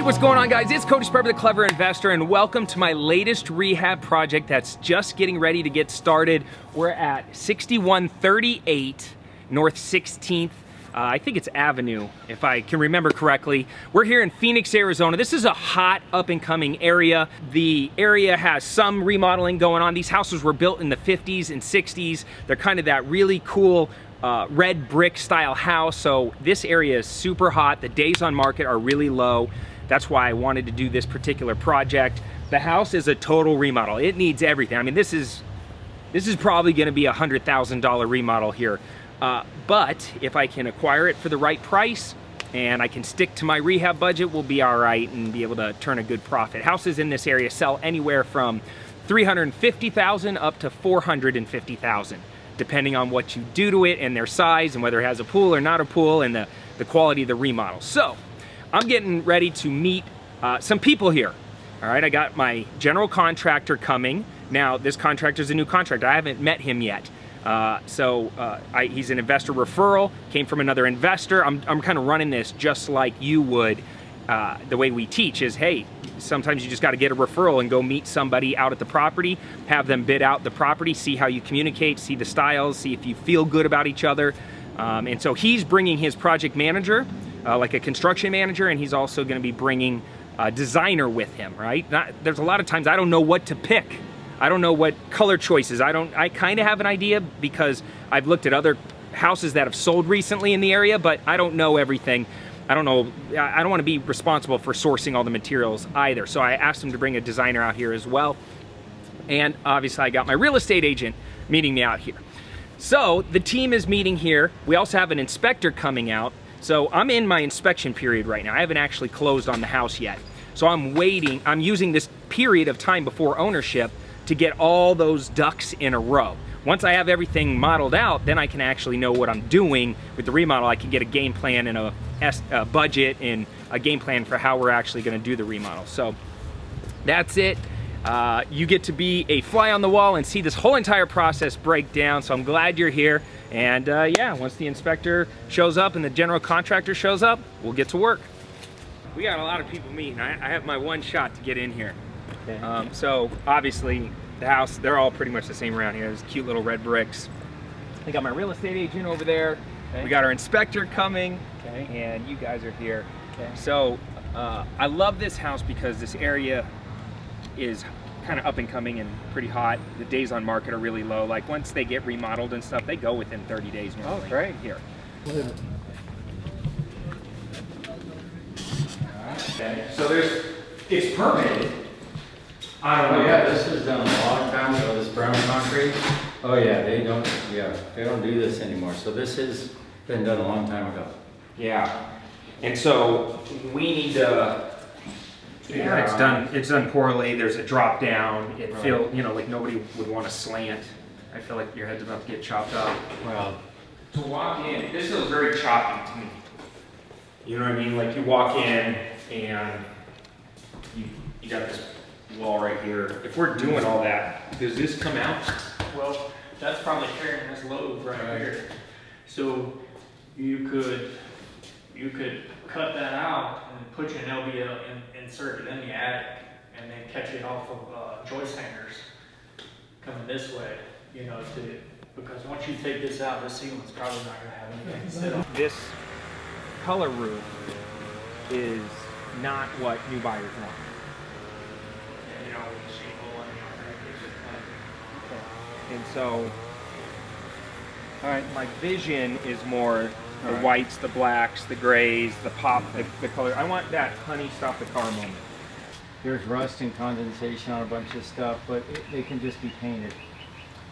what's going on, guys? It's Cody Spreber, the Clever Investor, and welcome to my latest rehab project that's just getting ready to get started. We're at 6138 North 16th. I think it's Avenue, if I can remember correctly. We're here in Phoenix, Arizona. This is a hot, up-and-coming area. The area has some remodeling going on. These houses were built in the 50s and 60s. They're kind of that really cool red brick style house. So this area is super hot. The days on market are really low. That's why I wanted to do this particular project. The house is a total remodel. It needs everything. I mean, this is probably gonna be a $100,000 remodel here. But if I can acquire it for the right price and I can stick to my rehab budget, we'll be all right and be able to turn a good profit. Houses in this area sell anywhere from $350,000 up to $450,000, depending on what you do to it and their size and whether it has a pool or not a pool and the quality of the remodel. So I'm getting ready to meet some people here. All right, I got my general contractor coming. Now, this contractor's a new contractor. I haven't met him yet. He's an investor referral, came from another investor. I'm kind of running this just like you would. The way we teach is, hey, sometimes you just got to get a referral and go meet somebody out at the property, have them bid out the property, see how you communicate, see the styles, see if you feel good about each other. And so he's bringing his project manager, like a construction manager, and he's also going to be bringing a designer with him, right? There's a lot of times I don't know what to pick. I don't know what color choices. I kind of have an idea because I've looked at other houses that have sold recently in the area, but I don't know everything. I don't know, I don't want to be responsible for sourcing all the materials either. So I asked him to bring a designer out here as well. And obviously I got my real estate agent meeting me out here. So the team is meeting here. We also have an inspector coming out. So I'm in my inspection period right now. I haven't actually closed on the house yet. So I'm waiting, I'm using this period of time before ownership to get all those ducks in a row. Once I have everything modeled out, then I can actually know what I'm doing with the remodel. I can get a game plan and a budget and a game plan for how we're actually gonna do the remodel. So that's it. You get to be a fly on the wall and see this whole entire process break down. So I'm glad you're here. And yeah, once the inspector shows up and the general contractor shows up, we'll get to work. We got a lot of people meeting. I have my one shot to get in here. Okay. So obviously the house, they're all pretty much the same around here. There's cute little red bricks. I got my real estate agent over there. Okay. We got our inspector coming. Okay. And you guys are here. Okay. So I love this house because this area is kind of up and coming and pretty hot. The days on market are really low. Like once they get remodeled and stuff, they go within 30 days normally. Oh, great. Here. Okay. So it's permitted. I don't know. Oh yeah, this was done a long time ago, this brown concrete. Oh yeah, they don't do this anymore. So this has been done a long time ago. Yeah. And so we need to, it's done poorly. There's a drop down. It feels, like nobody would want to slant. I feel like your head's about to get chopped up. Well, to walk in, this feels very choppy to me. You know what I mean? Like you walk in and you got this wall right here. If we're doing all that, does this come out? Well, that's probably carrying this load right here. So you could cut that out and put your LVL insert it in the attic and then catch it off of joist hangers coming this way, because once you take this out, the ceiling's probably not gonna have anything to sit on. This color roof is not what new buyers want. And so, all right, my vision is more the whites, the blacks, the grays, the pop, the color. I want that honey stop the car moment. there's rust and condensation on a bunch of stuff, but they can just be painted,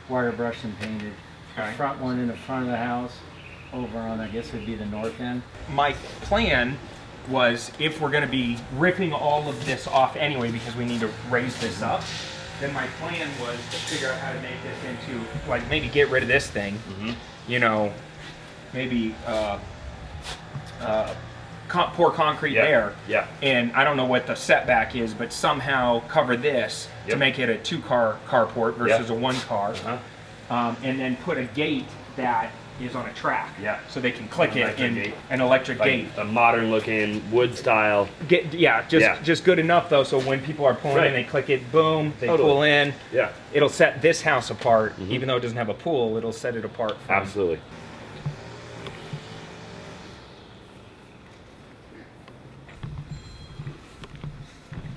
wire brush and painted. Okay. The front one in the front of the house, over on, I guess would be the north end. My plan was, if we're going to be ripping all of this off anyway because we need to raise this up, then my plan was to figure out how to make this into, like, maybe get rid of this thing, you know, maybe pour concrete there. Yeah. And I don't know what the setback is, but somehow cover this to make it a 2-car carport versus a 1-car. And then put a gate that is on a track. Yeah. So they can click it Electric in gate. an electric Like gate. a modern looking wood style. Just good enough though. So when people are pulling in, they click it, boom, they pull in. Yeah. It'll set this house apart, even though it doesn't have a pool. It'll set it apart. From Absolutely.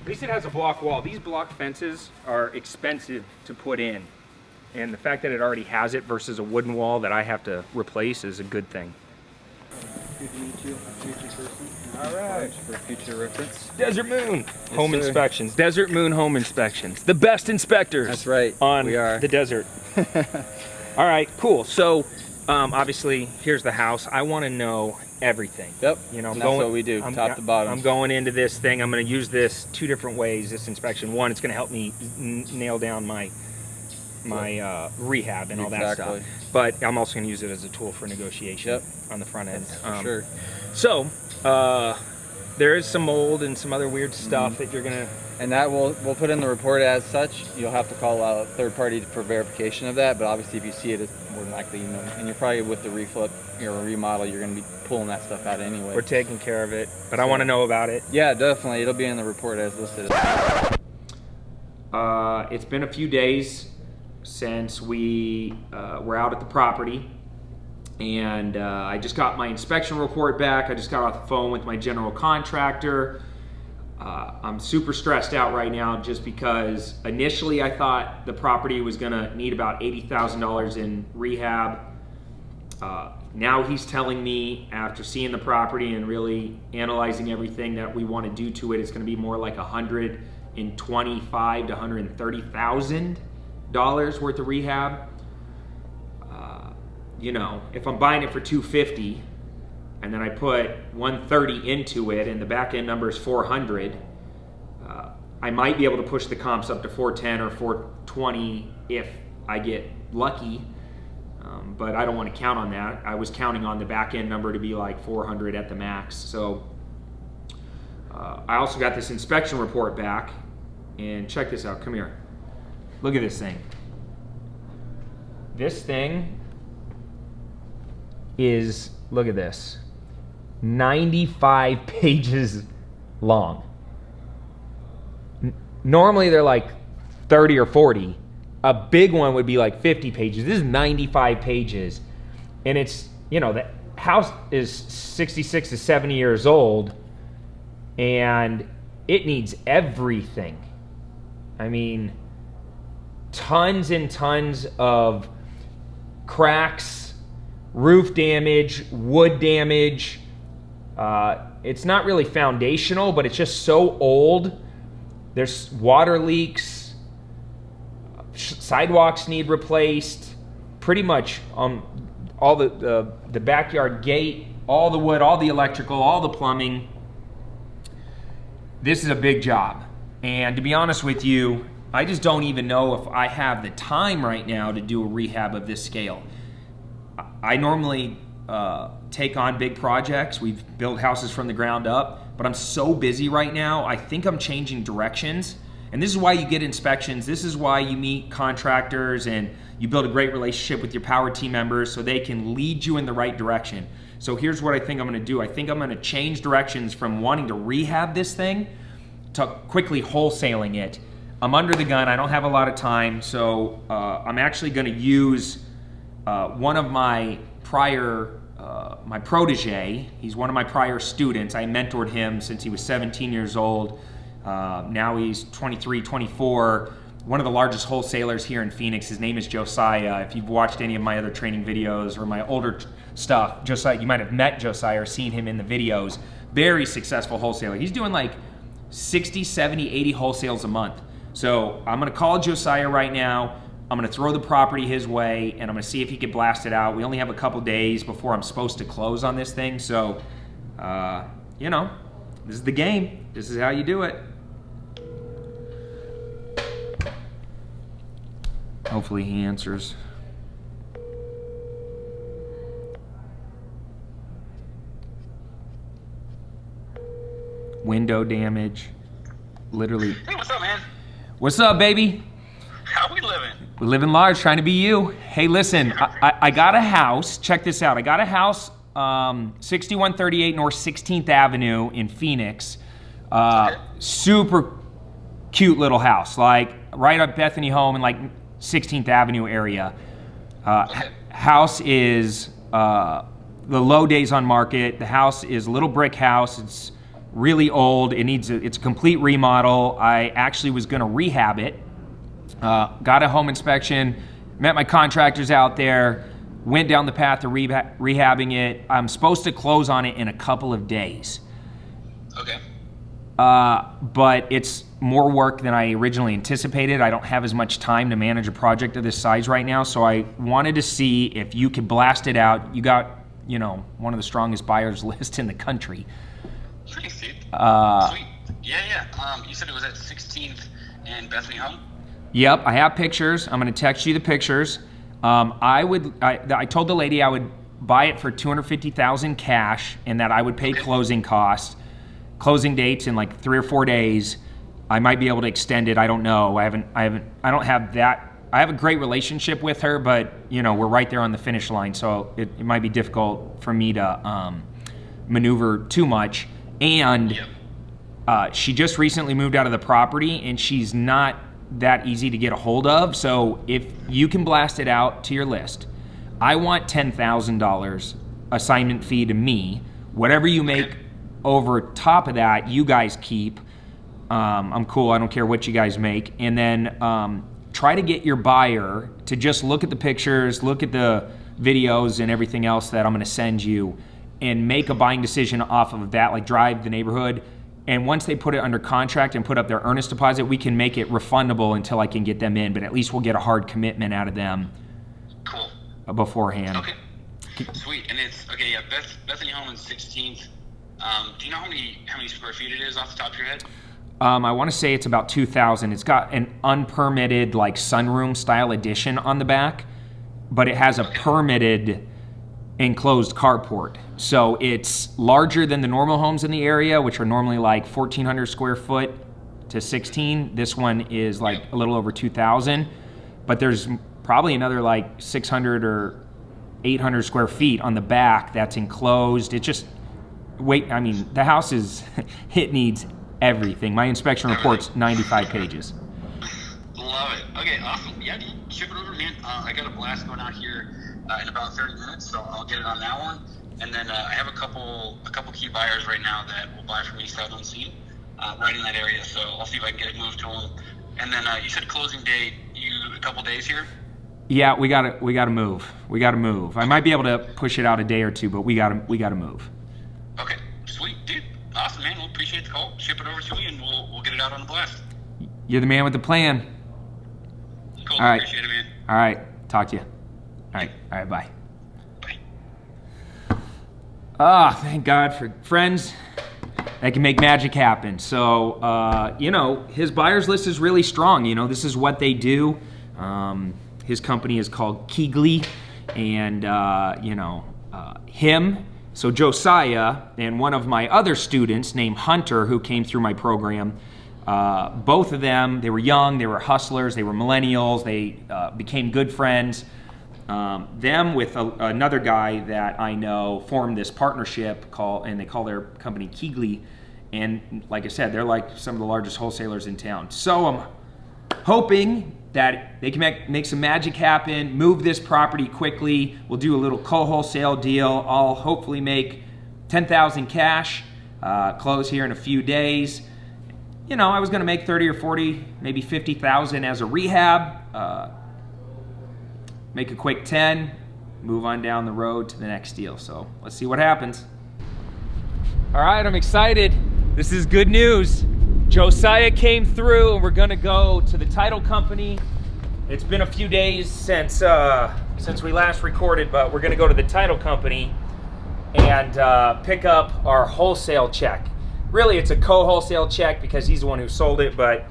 At least it has a block wall. These block fences are expensive to put in. And the fact that it already has it versus a wooden wall that I have to replace is a good thing. Good to meet you. Future person. All right. For future reference. Desert Moon Home sir. Inspections. Desert Moon Home Inspections. The best inspectors. That's right. On We are. the desert. All right, cool. So obviously, here's the house. I want to know everything. Yep. You know, And that's what we do, top to bottom. I'm going into this thing. I'm going to use this two different ways. This inspection. One, it's going to help me nail down my rehab and all that Exactly. stuff. But I'm also going to use it as a tool for negotiation Yep. on the front end. For sure. So there is some mold and some other weird stuff that you're going to. And that we'll put in the report as such. You'll have to call out a third party for verification of that. But obviously, if you see it, it's more than likely, you know. And you're probably with the reflip or remodel, you're going to be pulling that stuff out anyway. We're taking care of it, but I want to know about it. Yeah, definitely. It'll be in the report as listed. It's been a few days since we were out at the property, and I just got my inspection report back. I just got off the phone with my general contractor. I'm super stressed out right now just because initially I thought the property was gonna need about $80,000 in rehab. Now he's telling me, after seeing the property and really analyzing everything that we want to do to it, it's gonna be more like $125,000 to $130,000 worth of rehab. You know, if I'm buying it for $250 and then I put $130 into it and the back end number is $400, I might be able to push the comps up to $410 or $420 if I get lucky. But I don't want to count on that. I was counting on the back end number to be like $400 at the max. So I also got this inspection report back, and check this out. Come here. Look at this thing. This thing is, look at this, 95 pages long. Normally they're like 30 or 40. A big one would be like 50 pages. This is 95 pages. And it's, you know, the house is 66 to 70 years old and it needs everything. I mean, tons and tons of cracks, roof damage, wood damage. It's not really foundational, but it's just so old. There's water leaks. Sidewalks need replaced. Pretty much all the backyard gate, all the wood, all the electrical, all the plumbing. This is a big job. And to be honest with you, I just don't even know if I have the time right now to do a rehab of this scale. I normally take on big projects. We've built houses from the ground up, but I'm so busy right now, I think I'm changing directions. And this is why you get inspections. This is why you meet contractors and you build a great relationship with your power team members so they can lead you in the right direction. So here's what I think I'm gonna do. I think I'm gonna change directions from wanting to rehab this thing to quickly wholesaling it. I'm under the gun, I don't have a lot of time, so I'm actually gonna use one of my prior, my protege. He's one of my prior students. I mentored him since he was 17 years old. Now he's 23, 24, one of the largest wholesalers here in Phoenix. His name is Josiah. If you've watched any of my other training videos or my older stuff, Josiah, you might have met Josiah or seen him in the videos. Very successful wholesaler. He's doing like 60, 70, 80 wholesales a month. So I'm gonna call Josiah right now. I'm gonna throw the property his way and I'm gonna see if he can blast it out. We only have a couple days before I'm supposed to close on this thing. So, you know, this is the game. This is how you do it. Hopefully he answers. Window damage. Literally. Hey, what's up, man? What's up, baby? How we living? We're living large, trying to be you. Hey, listen, I got a house. Check this out. I got a house, 6138 North 16th Avenue in Phoenix. Super cute little house, like right up Bethany Home in like 16th Avenue area. House is the low days on market. The house is a little brick house. It's really old. It's a complete remodel. I actually was going to rehab it. Got a home inspection, met my contractors out there, went down the path of rehabbing it. I'm supposed to close on it in a couple of days. Okay. But it's more work than I originally anticipated. I don't have as much time to manage a project of this size right now, so I wanted to see if you could blast it out. You got, one of the strongest buyers list in the country. Thanks, dude. Sweet. Yeah. You said it was at 16th and Bethany Home? Yep, I have pictures. I'm going to text you the pictures. I told the lady I would buy it for $250,000 cash, and that I would pay closing costs. Closing dates in like 3 or 4 days. I might be able to extend it. I don't know. I don't have that. I have a great relationship with her, but we're right there on the finish line, so it might be difficult for me to maneuver too much. And she just recently moved out of the property, and she's not that easy to get a hold of. So if you can blast it out to your list, I want $10,000 assignment fee to me. Whatever you make over top of that, you guys keep. I'm cool. I don't care what you guys make. And then try to get your buyer to just look at the pictures, look at the videos and everything else that I'm going to send you, and make a buying decision off of that, like drive the neighborhood. And once they put it under contract and put up their earnest deposit, we can make it refundable until I can get them in, but at least we'll get a hard commitment out of them beforehand. Okay. Sweet. And it's, Bethany Home and 16th. Do you know how many square feet it is off the top of your head? I want to say it's about 2,000. It's got an unpermitted like sunroom style addition on the back, but it has a permitted enclosed carport. So it's larger than the normal homes in the area, which are normally like 1,400 square foot to 16. This one is like a little over 2,000, but there's probably another like 600 or 800 square feet on the back that's enclosed. It just, the house is, it needs everything. My inspection report's 95 pages. Love it. Okay, awesome. Yeah, dude, ship it over, man. I got a blast going out here in about 30 minutes, so I'll get it on that one. And then I have a couple key buyers right now that will buy from me sight unseen, right in that area. So I'll see if I can get it moved to them. And then you said closing date, a couple days here? Yeah, we gotta move. We gotta move. I might be able to push it out a day or two, but we gotta move. Okay, sweet, dude. Awesome, man. We'll appreciate the call. Ship it over to me, and we'll get it out on the blast. You're the man with the plan. Cool. All right. Appreciate it, man. All right. Talk to you. All right. Bye. Ah, thank God for friends that can make magic happen. So, his buyers list is really strong. This is what they do. His company is called Keegley, and, him, so Josiah, and one of my other students named Hunter, who came through my program, both of them, they were young, they were hustlers, they were millennials, they became good friends. Them with another guy that I know formed this partnership and they call their company Keegley. And like I said, they're like some of the largest wholesalers in town. So I'm hoping that they can make some magic happen, move this property quickly. We'll do a little co-wholesale deal. I'll hopefully make $10,000 cash, close here in a few days. I was going to make 30 or 40, maybe 50,000 as a rehab. Make a quick 10, move on down the road to the next deal. So let's see what happens. All right, I'm excited. This is good news. Josiah came through, and we're gonna go to the title company. It's been a few days since we last recorded, but we're gonna go to the title company and pick up our wholesale check. Really, it's a co-wholesale check because he's the one who sold it, but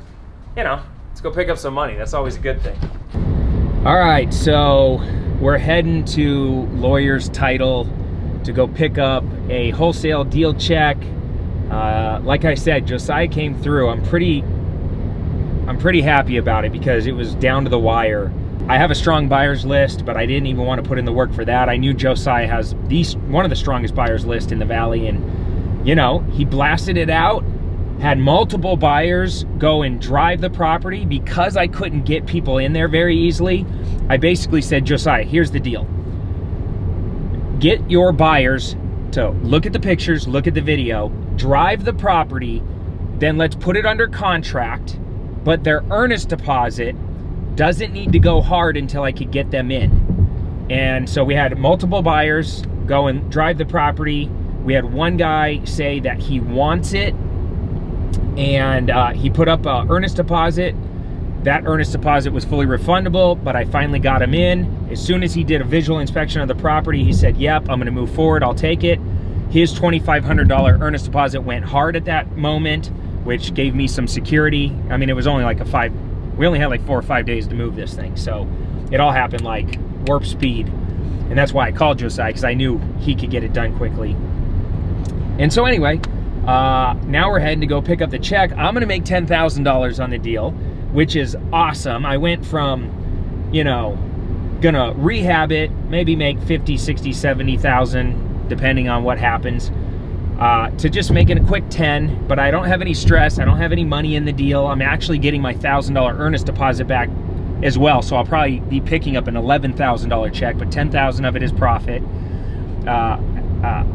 let's go pick up some money. That's always a good thing. All right, so we're heading to Lawyer's Title to go pick up a wholesale deal check. Like I said, Josiah came through. I'm pretty happy about it because it was down to the wire. I have a strong buyer's list, but I didn't even want to put in the work for that. I knew Josiah has one of the strongest buyers list in the Valley, and you know, he blasted it out, had multiple buyers go and drive the property. Because I couldn't get people in there very easily, I basically said, Josiah, here's the deal. Get your buyers to look at the pictures, look at the video, drive the property, then let's put it under contract, but their earnest deposit doesn't need to go hard until I could get them in. And so we had multiple buyers go and drive the property. We had one guy say that he wants it, and he put up an earnest deposit. That earnest deposit was fully refundable, but I finally got him in. As soon as he did a visual inspection of the property, he said, yep, I'm gonna move forward, I'll take it. His $2,500 earnest deposit went hard at that moment, which gave me some security. I mean, it was only like we only had like 4 or 5 days to move this thing. So it all happened like warp speed. And that's why I called Josiah, because I knew he could get it done quickly. And so anyway, now we're heading to go pick up the check. I'm gonna make $10,000 on the deal, which is awesome. I went from, you know, gonna rehab it, maybe make 50, 60, 70,000, depending on what happens, to just making a quick 10, but I don't have any stress. I don't have any money in the deal. I'm actually getting my $1,000 earnest deposit back as well. So I'll probably be picking up an $11,000 check, but 10,000 of it is profit.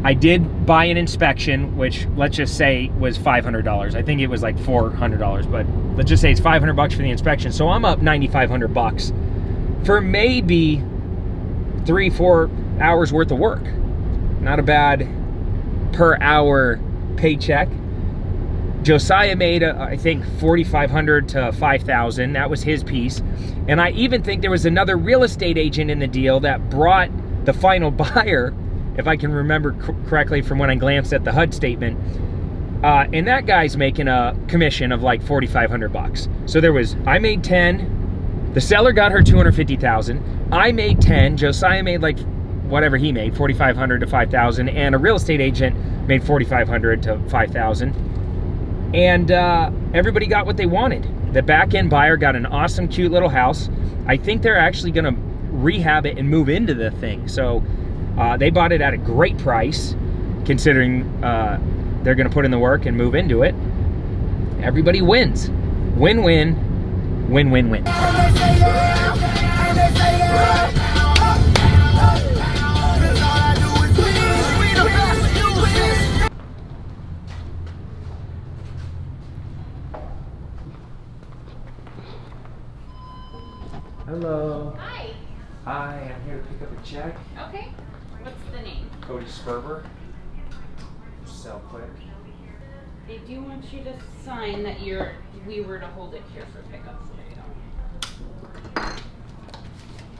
I did buy an inspection, which let's just say was $500. I think it was like $400, but let's just say it's $500 for the inspection. So I'm up $9,500 for maybe 3-4 hours worth of work. Not a bad per hour paycheck. Josiah made, I think, $4,500 to $5,000. That was his piece. And I even think there was another real estate agent in the deal that brought the final buyer, if I can remember correctly from when I glanced at the HUD statement. And that guy's making a commission of like $4,500. So there was, I made 10. The seller got her $250,000. I made 10. Josiah made like whatever he made, $4,500 to $5,000, and a real estate agent made $4,500 to $5,000. And everybody got what they wanted. The back end buyer got an awesome, cute little house. I think they're actually gonna rehab it and move into the thing. So they bought it at a great price, considering they're gonna put in the work and move into it. Everybody wins. Win-win, win-win-win. Hello. Hi. Hi, I'm here to pick up a check. Okay. What's the name? Cody Sperber. Sell quick. They do want you to sign that we were to hold it here for pickup, so there you go.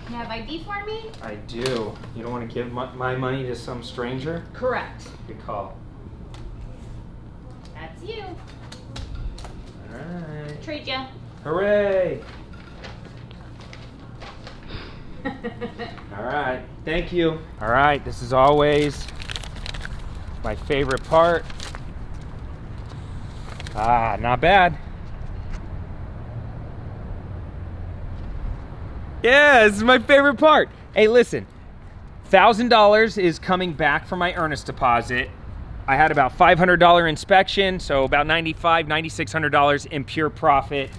You have ID for me? I do. You don't want to give my money to some stranger? Correct. Good call. That's you. Alright. Trade ya. Hooray! Alright, thank you. Alright, this is always my favorite part. Ah, not bad. Yeah, this is my favorite part. Hey, listen, $1,000 is coming back from my earnest deposit. I had about $500 inspection, so about $9,500, $9,600 in pure profit.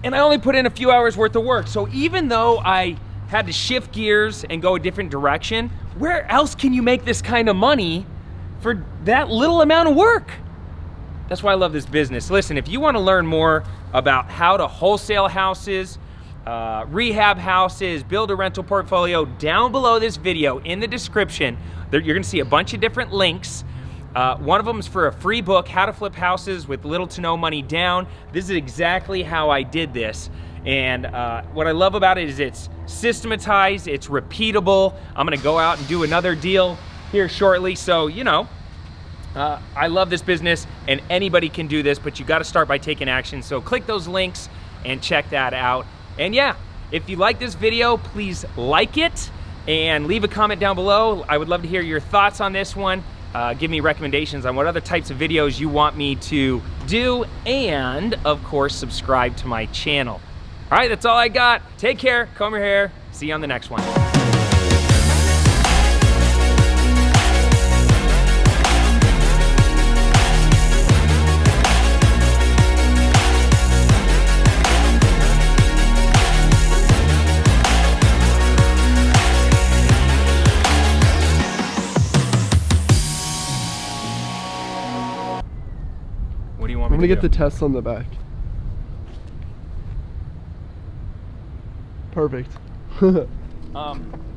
And I only put in a few hours worth of work. So even though I had to shift gears and go a different direction, where else can you make this kind of money for that little amount of work? That's why I love this business. Listen, if you want to learn more about how to wholesale houses, rehab houses, build a rental portfolio, down below this video in the description, you're gonna see a bunch of different links. One of them is for a free book, How to Flip Houses with Little to No Money Down. This is exactly how I did this. And what I love about it is it's systematized, it's repeatable. I'm gonna go out and do another deal here shortly. So, you know, I love this business and anybody can do this, but you gotta start by taking action. So click those links and check that out. And yeah, if you like this video, please like it and leave a comment down below. I would love to hear your thoughts on this one. Give me recommendations on what other types of videos you want me to do. And of course, subscribe to my channel. All right, that's all I got. Take care, comb your hair. See you on the next one. What do you want I'm me gonna to get the do? tests on the back. Perfect.